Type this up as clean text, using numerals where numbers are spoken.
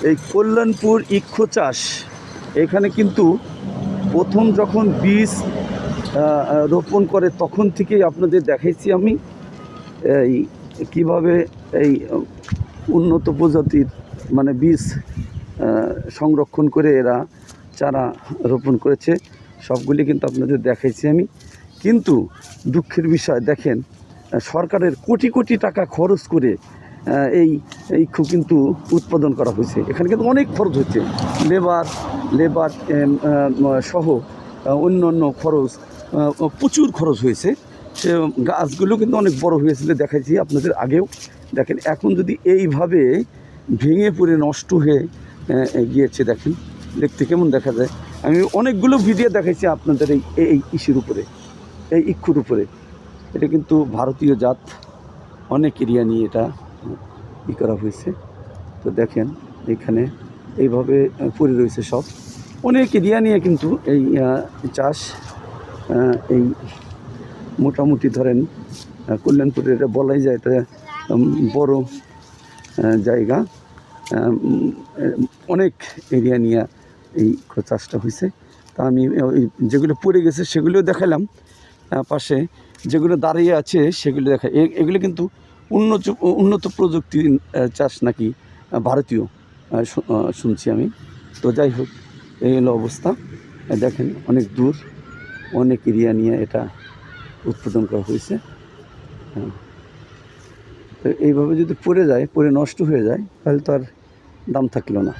এই কল্যাণপুর ইক্ষু চাষ, এখানে কিন্তু প্রথম যখন বীজ রোপণ করে তখন থেকেই আপনাদের দেখাইছি আমি এই কীভাবে এই উন্নত প্রজাতির মানে বীজ সংরক্ষণ করে এরা চারা রোপণ করেছে, সবগুলি কিন্তু আপনাদের দেখাইছি আমি। কিন্তু দুঃখের বিষয় দেখেন, সরকারের কোটি কোটি টাকা খরচ করে এই ইক্ষু কিন্তু উৎপাদন করা হয়েছে। এখানে কিন্তু অনেক খরচ হচ্ছে, লেবার সহ অন্যান্য খরচ, প্রচুর খরচ হয়েছে। সে গাছগুলো কিন্তু অনেক বড় হয়েছিল, দেখাইছি আপনাদের আগেও। দেখেন এখন যদি এইভাবে ভেঙে পড়ে নষ্ট হয়ে গিয়েছে, দেখেন দেখতে কেমন দেখা যায়। আমি অনেকগুলো ভিডিও দেখাইছি আপনাদের এই ইস্যুর উপরে, এই ইক্ষুর উপরে। এটা কিন্তু ভারতীয় জাত, অনেক এরিয়া নিয়ে এটা করা হয়েছে। তো দেখেন এখানে এইভাবে পড়ে রয়েছে সব, অনেক এরিয়া নিয়ে কিন্তু এই চাষ। এই মোটামুটি ধরেন কল্যাণপুরের এটা বলাই যায়, এটা বড় জায়গা, অনেক এরিয়া নিয়ে এই চাষটা হয়েছে। তা আমি যেগুলো পড়ে গেছে সেগুলোও দেখালাম, পাশে যেগুলো দাঁড়িয়ে আছে সেগুলো দেখা। এগুলো কিন্তু উন্নত প্রযুক্তির চাষ নাকি ভারতীয় শুনছি আমি। তো যাই হোক, এই হলো অবস্থা। দেখেন অনেক দূর, অনেক এরিয়া নিয়ে এটা উৎপাদন করা হয়েছে। তো এইভাবে যদি পড়ে নষ্ট হয়ে যায় তাহলে তো আর দাম থাকলো না।